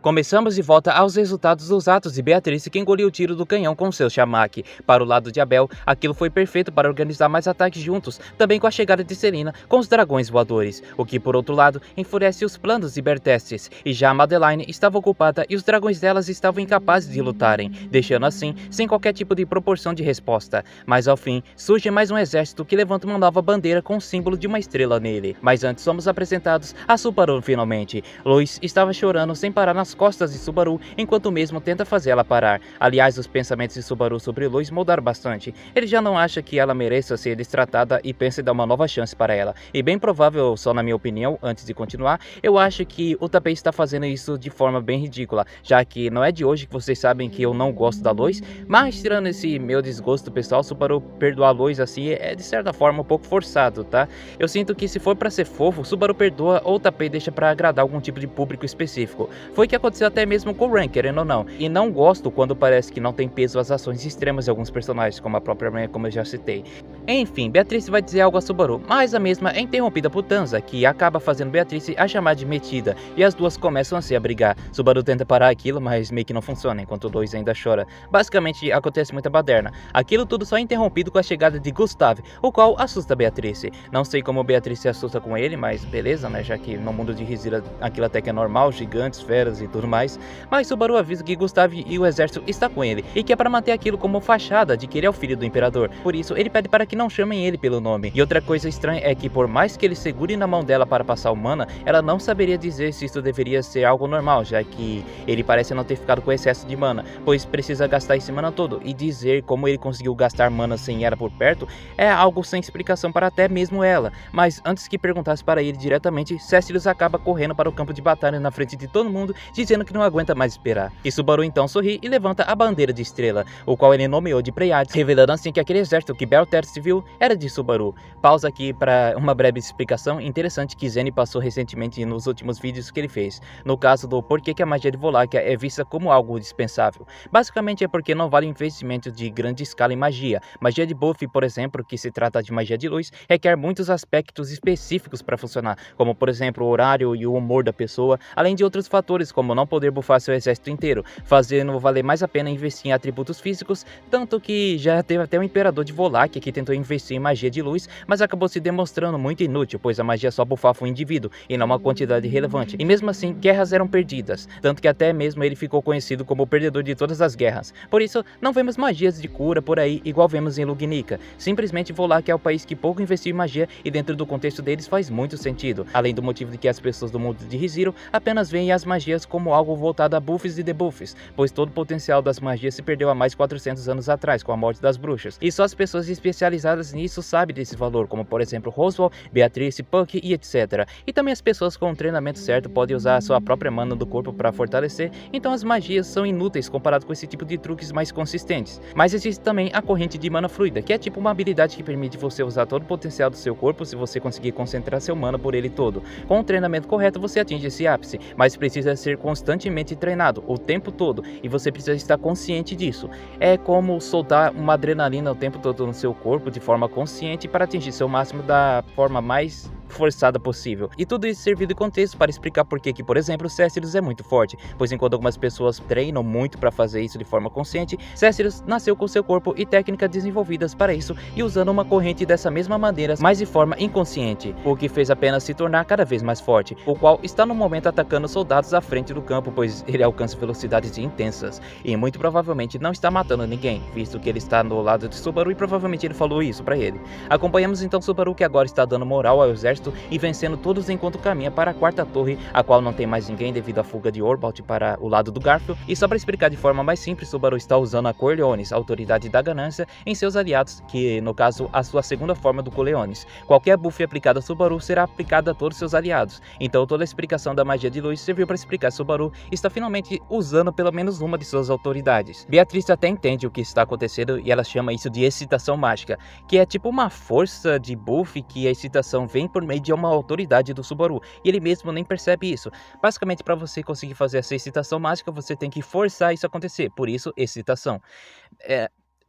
Começamos de volta aos resultados dos atos de Beatriz, que engoliu o tiro do canhão com seu chamaki. Para o lado de Abel, aquilo foi perfeito para organizar mais ataques juntos, também com a chegada de Serena com os dragões voadores, o que por outro lado enfurece os planos de Bertestes, e já Madeline estava ocupada e os dragões delas estavam incapazes de lutarem, deixando assim sem qualquer tipo de proporção de resposta. Mas ao fim, surge mais um exército que levanta uma nova bandeira com o símbolo de uma estrela nele. Mas antes somos apresentados a Subaru finalmente. Lois estava chorando sem parar nas costas de Subaru, enquanto mesmo tenta fazer ela parar. Aliás, os pensamentos de Subaru sobre Lois mudaram bastante. Ele já não acha que ela mereça ser destratada e pensa em dar uma nova chance para ela. E bem provável, só na minha opinião, antes de continuar, eu acho que o Tapei está fazendo isso de forma bem ridícula, já que não é de hoje que vocês sabem que eu não gosto da Lois, mas tirando esse meu desgosto pessoal, Subaru perdoar a Lois assim é de certa forma um pouco forçado, tá? Eu sinto que se for para ser fofo, Subaru perdoa ou o Tapei deixa para agradar algum tipo de público específico. Foi o que aconteceu até mesmo com o Ran, querendo ou não. E não gosto quando parece que não tem peso as ações extremas de alguns personagens, como a própria Ran, como eu já citei. Enfim, Beatriz vai dizer algo a Subaru, mas a mesma é interrompida por Tanza, que acaba fazendo Beatriz a chamar de metida, e as duas começam a se brigar. Subaru tenta parar aquilo, mas meio que não funciona, enquanto o Lois ainda chora. Basicamente, acontece muita baderna. Aquilo tudo só é interrompido com a chegada de Gustav, o qual assusta Beatriz. Não sei como Beatriz se assusta com ele, mas beleza, né, já que no mundo de Rizira aquilo até que é normal, gigantes, feras e tudo mais. Mas Subaru avisa que Gustav e o exército está com ele, e que é para manter aquilo como fachada de que ele é o filho do imperador. Por isso, ele pede para que não chamem ele pelo nome. E outra coisa estranha é que por mais que ele segure na mão dela para passar o mana, ela não saberia dizer se isso deveria ser algo normal, já que ele parece não ter ficado com excesso de mana, pois precisa gastar esse mana todo, e dizer como ele conseguiu gastar mana sem ela por perto é algo sem explicação para até mesmo ela. Mas antes que perguntasse para ele diretamente, Cécilis acaba correndo para o campo de batalha na frente de todo mundo, dizendo que não aguenta mais esperar. E Subaru então sorri e levanta a bandeira de estrela, o qual ele nomeou de Pleiades, revelando assim que aquele exército que Bertestes viu era de Subaru. Pausa aqui para uma breve explicação interessante que Zenny passou recentemente nos últimos vídeos que ele fez, no caso do porquê que a magia de Volachia é vista como algo dispensável. Basicamente é porque não vale investimento de grande escala em magia. Magia de buff, por exemplo, que se trata de magia de luz, requer muitos aspectos específicos para funcionar, como por exemplo o horário e o humor da pessoa, além de outros fatores como não poder buffar seu exército inteiro, fazendo valer mais a pena investir em atributos físicos, tanto que já teve até o imperador de Volachia que tentou investir em magia de luz, mas acabou se demonstrando muito inútil, pois a magia só buffava um indivíduo e não uma quantidade relevante, e mesmo assim guerras eram perdidas, tanto que até mesmo ele ficou conhecido como o perdedor de todas as guerras. Por isso, não vemos magias de cura por aí igual vemos em Lugnica. Simplesmente Volachia é o país que pouco investiu em magia e dentro do contexto deles faz muito sentido, além do motivo de que as pessoas do mundo de Riziro apenas veem as magias como algo voltado a buffs e debuffs, pois todo o potencial das magias se perdeu há mais de 400 anos atrás com a morte das bruxas, e só as pessoas especializadas nisso sabem desse valor, como por exemplo Roswell, Beatriz, Puck e etc. E também as pessoas com o treinamento certo podem usar a sua própria mana do corpo para fortalecer, então as magias são inúteis comparado com esse tipo de truques mais consistentes. Mas existe também a corrente de mana fluida, que é tipo uma habilidade que permite você usar todo o potencial do seu corpo se você conseguir concentrar seu mana por ele todo. Com o treinamento correto você atinge esse ápice, mas precisa ser constantemente treinado, o tempo todo, e você precisa estar consciente disso. É como soltar uma adrenalina o tempo todo no seu corpo de forma consciente para atingir seu máximo da forma mais forçada possível. E tudo isso serviu de contexto para explicar por que, por exemplo, Cécilis é muito forte, pois enquanto algumas pessoas treinam muito para fazer isso de forma consciente, Cécilis nasceu com seu corpo e técnicas desenvolvidas para isso e usando uma corrente dessa mesma maneira, mas de forma inconsciente, o que fez apenas se tornar cada vez mais forte, o qual está no momento atacando soldados à frente do campo, pois ele alcança velocidades intensas e muito provavelmente não está matando ninguém, visto que ele está no lado de Subaru e provavelmente ele falou isso para ele. Acompanhamos então Subaru, que agora está dando moral ao exército e vencendo todos enquanto caminha para a quarta torre, a qual não tem mais ninguém devido à fuga de Orbalt para o lado do Garfield. E só para explicar de forma mais simples, Subaru está usando a Corleones, a autoridade da ganância, em seus aliados, que no caso a sua segunda forma do Corleones. Qualquer buff aplicado a Subaru será aplicado a todos seus aliados, então toda a explicação da magia de luz serviu para explicar Subaru está finalmente usando pelo menos uma de suas autoridades. Beatriz até entende o que está acontecendo e ela chama isso de excitação mágica, que é tipo uma força de buff que a excitação vem por meio de uma autoridade do Subaru, e ele mesmo nem percebe isso. Basicamente, para você conseguir fazer essa excitação mágica, você tem que forçar isso a acontecer, por isso, excitação.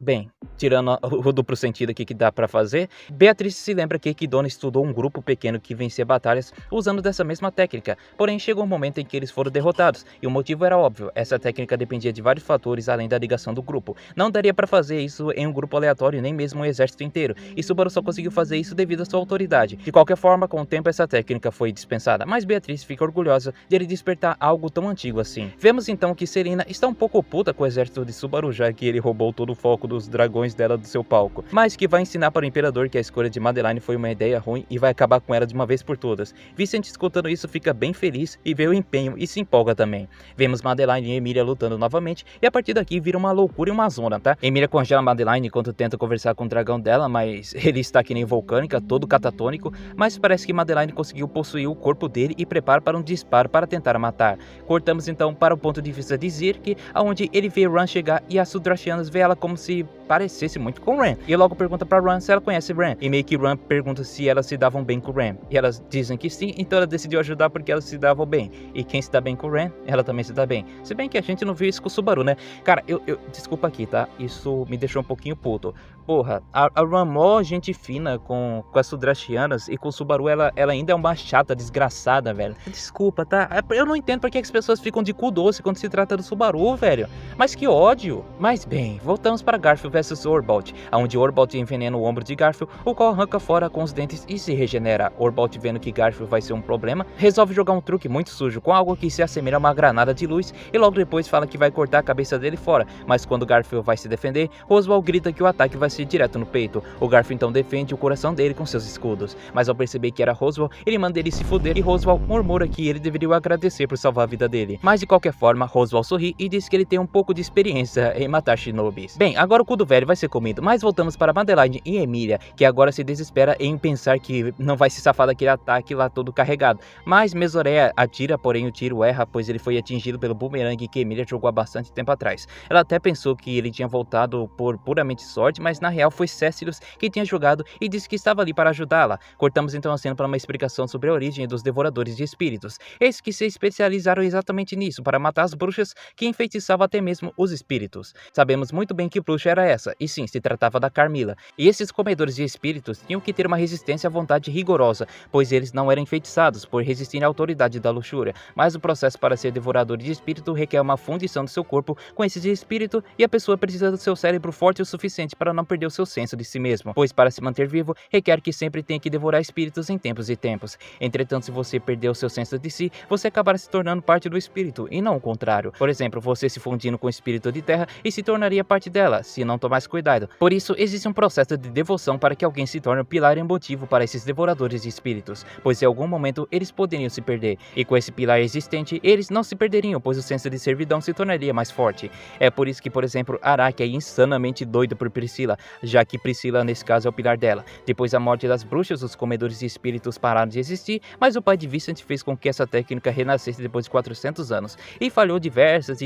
Bem, tirando o duplo sentido aqui que dá pra fazer, Beatriz se lembra que Kidona estudou um grupo pequeno que vencia batalhas usando dessa mesma técnica, porém chegou um momento em que eles foram derrotados, e o motivo era óbvio, essa técnica dependia de vários fatores além da ligação do grupo. Não daria pra fazer isso em um grupo aleatório, nem mesmo um exército inteiro, e Subaru só conseguiu fazer isso devido à sua autoridade. De qualquer forma, com o tempo essa técnica foi dispensada, mas Beatriz fica orgulhosa de ele despertar algo tão antigo assim. Vemos então que Serena está um pouco puta com o exército de Subaru, já que ele roubou todo o foco dos dragões dela do seu palco, mas que vai ensinar para o imperador que a escolha de Madeline foi uma ideia ruim e vai acabar com ela de uma vez por todas. Vincent, escutando isso, fica bem feliz e vê o empenho e se empolga também. Vemos Madeline e Emilia lutando novamente e a partir daqui vira uma loucura e uma zona, tá? Emilia congela Madeline enquanto tenta conversar com o dragão dela, mas ele está que nem Volcânica, todo catatônico, mas parece que Madeline conseguiu possuir o corpo dele e prepara para um disparo para tentar matar. Cortamos então para o ponto de vista de Zirk, onde ele vê Ran chegar e as Sudrashianas vê ela como se parecesse muito com Ran, e logo pergunta pra Ran se ela conhece Ran, e meio que Ran pergunta se elas se davam bem com Ran, e elas dizem que sim, então ela decidiu ajudar porque elas se davam bem, e quem se dá bem com Ran, ela também se dá bem, se bem que a gente não viu isso com o Subaru, né? Cara, desculpa aqui, tá? Isso me deixou um pouquinho puto. Porra, a Ran mó gente fina com as Sudrashianas, e com o Subaru ela ainda é uma chata, desgraçada, velho. Desculpa, tá? Eu não entendo porque as pessoas ficam de cu doce quando se trata do Subaru, velho. Mas que ódio. Mas bem, voltamos para Garfield vs Orbolt, onde Orbolt envenena o ombro de Garfield, o qual arranca fora com os dentes e se regenera. Orbolt, vendo que Garfield vai ser um problema, resolve jogar um truque muito sujo com algo que se assemelha a uma granada de luz e logo depois fala que vai cortar a cabeça dele fora, mas quando Garfield vai se defender, Roswell grita que o ataque vai ser direto no peito. O Garfield então defende o coração dele com seus escudos, mas ao perceber que era Roswell, ele manda ele se fuder e Roswell murmura que ele deveria o agradecer por salvar a vida dele. Mas de qualquer forma, Roswell sorri e diz que ele tem um pouco de experiência em matar shinobis. Bem, agora o cu do velho vai ser comido, mas voltamos para Madeline e Emilia, que agora se desespera em pensar que não vai se safar daquele ataque lá todo carregado. Mas Mesorea atira, porém o tiro erra, pois ele foi atingido pelo bumerangue que Emilia jogou há bastante tempo atrás. Ela até pensou que ele tinha voltado por puramente sorte, mas na real foi Cécilos que tinha jogado e disse que estava ali para ajudá-la. Cortamos então a cena para uma explicação sobre a origem dos devoradores de espíritos. Eis que se especializaram exatamente nisso, para matar as bruxas que enfeitiçavam até mesmo os espíritos. Sabemos muito bem que bruxa era essa, e sim, se tratava da Carmila. E esses comedores de espíritos tinham que ter uma resistência à vontade rigorosa, pois eles não eram enfeitiçados por resistirem à autoridade da luxúria, mas o processo para ser devorador de espírito requer uma fundição do seu corpo com esse de espírito, e a pessoa precisa do seu cérebro forte o suficiente para não perder o seu senso de si mesmo, pois para se manter vivo, requer que sempre tenha que devorar espíritos em tempos e tempos. Entretanto, se você perder o seu senso de si, você acabará se tornando parte do espírito, e não o contrário. Por exemplo, você se fundindo com o espírito de terra e se tornaria parte dela, se não tomasse cuidado. Por isso, existe um processo de devoção para que alguém se torne o pilar emotivo para esses devoradores de espíritos, pois em algum momento eles poderiam se perder, e com esse pilar existente, eles não se perderiam, pois o senso de servidão se tornaria mais forte. É por isso que, por exemplo, Araki é insanamente doido por Priscila, já que Priscila nesse caso é o pilar dela. Depois da morte das bruxas, os comedores de espíritos pararam de existir, mas o pai de Vincent fez com que essa técnica renascesse depois de 400 anos, e falhou diversas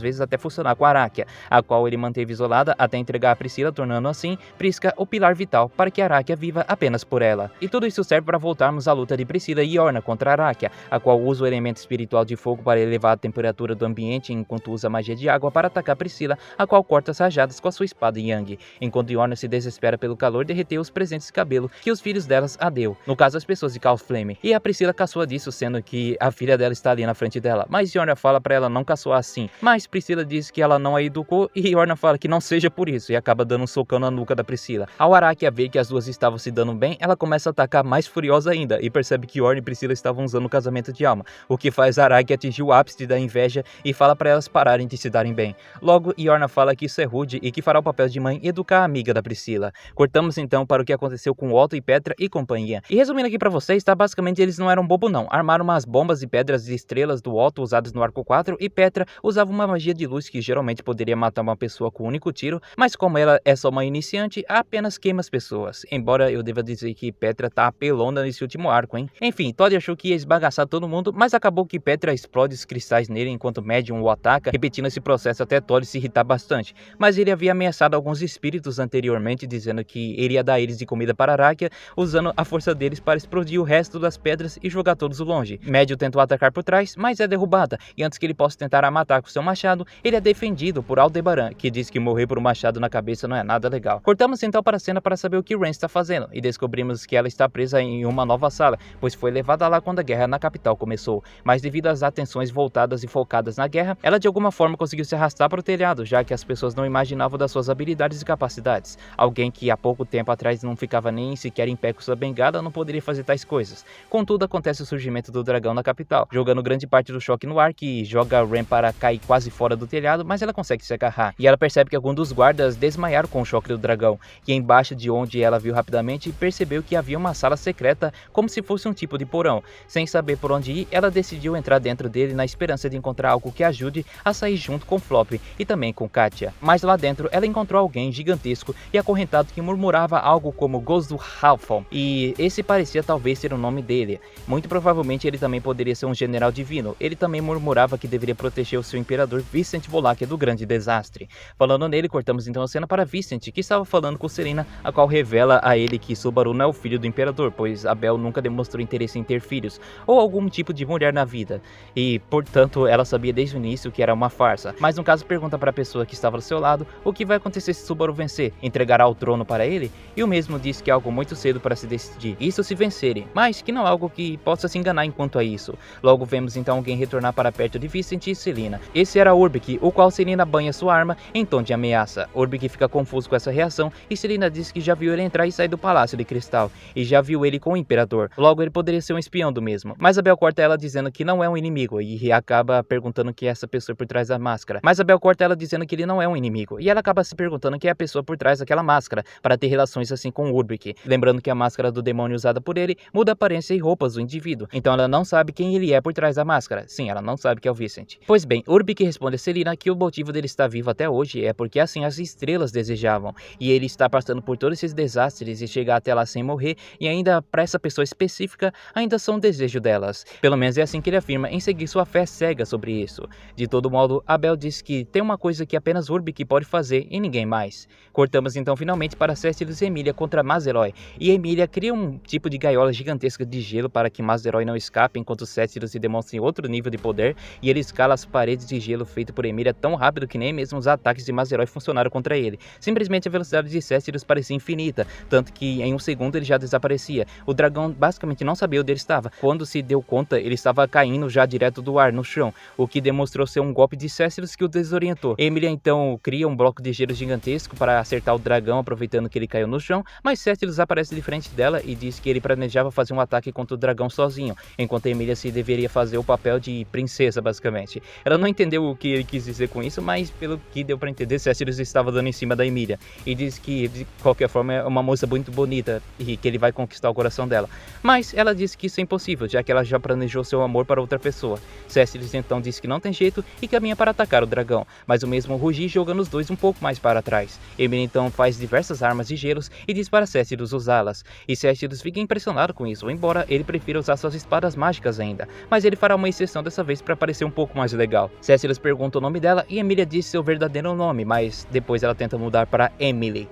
vezes até funcionar com Arakia, a qual ele manteve isolada até entregar a Priscila, tornando assim Prisca o pilar vital para que Arakia viva apenas por ela. E tudo isso serve para voltarmos à luta de Priscila e Yorna contra Arakia, a qual usa o elemento espiritual de fogo para elevar a temperatura do ambiente, enquanto usa a magia de água para atacar Priscila, a qual corta as rajadas com a sua espada Yang, enquanto Yorna se desespera pelo calor, derreteu os presentes de cabelo que os filhos delas a deu, no caso as pessoas de Cal Flame, e a Priscila caçoa disso, sendo que a filha dela está ali na frente dela, mas Yorna fala para ela não caçoar assim, mas Priscila diz que ela não a educou e Yorna fala que não seja por isso, e acaba dando um socão na nuca da Priscila. Ao Arakia ver que as duas estavam se dando bem, ela começa a atacar mais furiosa ainda, e percebe que Yorna e Priscila estavam usando o casamento de alma, o que faz Arakia atingir o ápice da inveja e fala para elas pararem de se darem bem. Logo, Yorna fala que isso é rude e que fará o papel de mãe e educar a amiga da Priscila. Cortamos então para o que aconteceu com Otto e Petra e companhia. E resumindo aqui pra vocês, tá? Basicamente eles não eram bobo não, armaram umas bombas e pedras de estrelas do Otto usadas no arco 4 e Petra usava uma magia de luz que geralmente poderia matar uma pessoa com um único tiro, mas como ela é só uma iniciante, apenas queima as pessoas. Embora eu deva dizer que Petra tá apelona nesse último arco, hein? Enfim, Todd achou que ia esbagaçar todo mundo, mas acabou que Petra explode os cristais nele enquanto Medium o ataca, repetindo esse processo até Todd se irritar bastante. Mas ele havia ameaçado alguns espíritos anteriormente, dizendo que iria dar eles de comida para Arachia, usando a força deles para explodir o resto das pedras e jogar todos longe. Médio tentou atacar por trás, mas é derrubada, e antes que ele possa tentar a matar com seu machado, ele é defendido por Aldebaran, que diz que morrer por um machado na cabeça não é nada legal. Cortamos então para a cena para saber o que Ren está fazendo, e descobrimos que ela está presa em uma nova sala, pois foi levada lá quando a guerra na capital começou. Mas devido às atenções voltadas e focadas na guerra, ela de alguma forma conseguiu se arrastar para o telhado, já que as pessoas não imaginavam das suas habilidades e capacidades. Alguém que há pouco tempo atrás não ficava nem sequer em pé com sua bengala não poderia fazer tais coisas. Contudo, acontece o surgimento do dragão na capital, jogando grande parte do choque no ar, que joga Ren para cair quase fora do telhado, mas ela consegue se agarrar. E ela percebe que alguns dos guardas desmaiaram com o choque do dragão, e embaixo de onde ela viu rapidamente, percebeu que havia uma sala secreta, como se fosse um tipo de porão. Sem saber por onde ir, ela decidiu entrar dentro dele na esperança de encontrar algo que ajude a sair junto com Flop e também com Katia. Mas lá dentro, ela encontrou alguém gigantesco e acorrentado que murmurava algo como Gozo Halfon, e esse parecia talvez ser o nome dele. Muito provavelmente ele também poderia ser um general divino. Ele também murmurava que deveria proteger o seu imperador Vincent Volachia do grande desastre. Falando nele, cortamos então a cena para Vincent, que estava falando com Serena, a qual revela a ele que Subaru não é o filho do imperador, pois Abel nunca demonstrou interesse em ter filhos, ou algum tipo de mulher na vida, e portanto ela sabia desde o início que era uma farsa. Mas no caso pergunta para a pessoa que estava ao seu lado o que vai acontecer se Subaru vencer, entregará o trono para ele? E o mesmo diz que é algo muito cedo para se decidir, isso se vencerem, mas que não é algo que possa se enganar enquanto a isso. Logo vemos então alguém retornar para perto de Vincent e Selina. Esse era Urbic, o qual Selina banha sua arma em tom de ameaça. Urbic fica confuso com essa reação e Selina diz que já viu ele entrar e sair do Palácio de Cristal, e já viu ele com o Imperador, logo ele poderia ser um espião do mesmo. Mas Abel corta ela dizendo que não é um inimigo, e acaba perguntando quem é essa pessoa por trás da máscara. Mas Abel corta ela dizendo que ele não é um inimigo, e ela acaba se perguntando quem é a pessoa por trás daquela máscara, para ter relações assim com Urbic. Lembrando que a máscara do demônio usada por ele muda a aparência e roupas do indivíduo, então ela não sabe quem ele é por trás da máscara. Sim, ela não sabe que é o Vincent. Pois bem, Urbic responde a Selina que o motivo dele estar vivo até hoje é porque assim as estrelas desejavam, e ele está passando por todos esses desastres e chegar até lá sem morrer, e ainda para essa pessoa específica, ainda são um desejo delas. Pelo menos é assim que ele afirma em seguir sua fé cega sobre isso. De todo modo, Abel diz que tem uma coisa que apenas Urbic pode fazer e ninguém mais. Cortamos então finalmente para Céciles e Emília contra Mazeroy, e Emília cria um tipo de gaiola gigantesca de gelo para que Mazeroy não escape, enquanto Céciles se demonstra em outro nível de poder, e ele escala as paredes de gelo feito por Emília tão rápido que nem mesmo os ataques de Mazeroy funcionaram contra ele. Simplesmente a velocidade de Céciles parecia infinita, tanto que em um segundo ele já desaparecia. O dragão basicamente não sabia onde ele estava. Quando se deu conta, ele estava caindo já direto do ar, no chão, o que demonstrou ser um golpe de Céciles que o desorientou. Emília então cria um bloco de gelo gigantesco para acertar o dragão, aproveitando que ele caiu no chão, mas Céciles aparece de frente dela e diz que ele planejava fazer um ataque contra o dragão sozinho, enquanto Emília se deveria fazer o papel de princesa, basicamente. Ela não entendeu o que ele quis dizer com isso, mas pelo que deu para entender, Céciles estava dando em cima da Emília, e diz que de qualquer forma é uma moça muito bonita e que ele vai conquistar o coração dela. Mas ela disse que isso é impossível, já que ela já planejou seu amor para outra pessoa. Céciles então diz que não tem jeito e caminha para atacar o dragão, mas o mesmo rugir jogando os dois um pouco mais para trás. Emília então faz diversas armas de gelos e diz para Céciles usá-las, e Céciles fica impressionado com isso, embora ele prefira usar suas espadas mágicas ainda, mas ele fará uma exceção dessa vez para parecer um pouco mais legal. Céciles pergunta o nome dela e Emília diz seu verdadeiro nome, mas depois ela tenta mudar para Emily.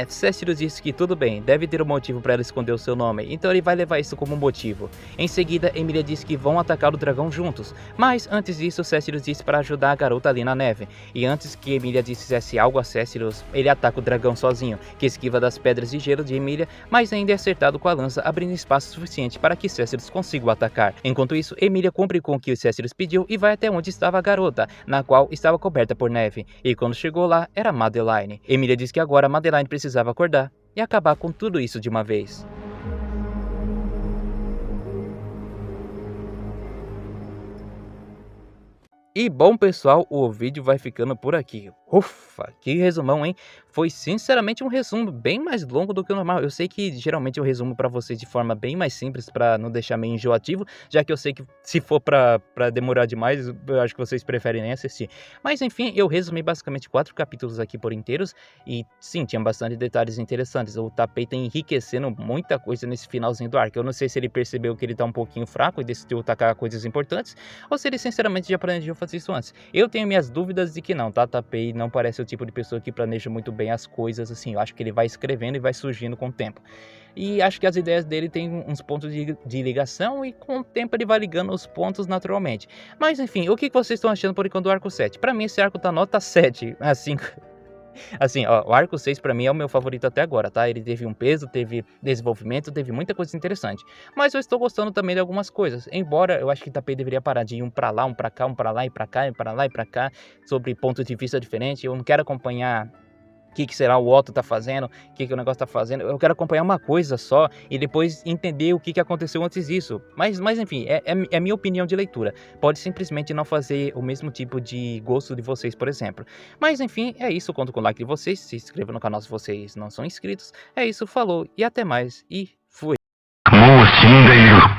Céciles diz que tudo bem, deve ter um motivo para ela esconder o seu nome, então ele vai levar isso como motivo. Em seguida, Emília diz que vão atacar o dragão juntos, mas antes disso, Céciles diz para ajudar a garota ali na neve, e antes que Emília dissesse algo a Céciles, ele ataca o dragão sozinho, que esquiva das pedras de gelo de Emília, mas ainda é acertado com a lança, abrindo espaço suficiente para que Céciles consiga o atacar. Enquanto isso, Emília cumpre com o que Céciles pediu e vai até onde estava a garota, na qual estava coberta por neve, e quando chegou lá, era Madeline. Emília diz que agora Madeline precisava acordar e acabar com tudo isso de uma vez. E bom pessoal, o vídeo vai ficando por aqui. Ufa, que resumão, hein? Foi sinceramente um resumo bem mais longo do que o normal. Eu sei que geralmente eu resumo pra vocês de forma bem mais simples, pra não deixar meio enjoativo, já que eu sei que se for pra demorar demais, eu acho que vocês preferem nem assistir. Mas enfim, eu resumi basicamente 4 capítulos aqui por inteiros, e sim, tinha bastante detalhes interessantes. O Tapei tá enriquecendo muita coisa nesse finalzinho do arco. Eu não sei se ele percebeu que ele tá um pouquinho fraco e decidiu atacar coisas importantes, ou se ele sinceramente já planejou fazer isso antes. Eu tenho minhas dúvidas de que não, tá? Tapei não parece o tipo de pessoa que planeja muito bem também as coisas, assim, eu acho que ele vai escrevendo e vai surgindo com o tempo. E acho que as ideias dele têm uns pontos de ligação e com o tempo ele vai ligando os pontos naturalmente. Mas enfim, o que vocês estão achando por enquanto do arco 7? Pra mim esse arco tá nota 7, assim, assim, ó, o arco 6 pra mim é o meu favorito até agora, tá? Ele teve um peso, teve desenvolvimento, teve muita coisa interessante. Mas eu estou gostando também de algumas coisas. Embora eu acho que Itapei deveria parar de ir um pra lá, um pra cá, um pra lá e pra cá, e pra lá e pra cá, sobre pontos de vista diferentes. Eu não quero acompanhar o que será o Otto tá fazendo, o que o negócio tá fazendo. Eu quero acompanhar uma coisa só e depois entender o que aconteceu antes disso. Mas enfim, é minha opinião de leitura. Pode simplesmente não fazer o mesmo tipo de gosto de vocês, por exemplo. Mas enfim, é isso. Conto com o like de vocês. Se inscrevam no canal se vocês não são inscritos. É isso, falou e até mais. E fui.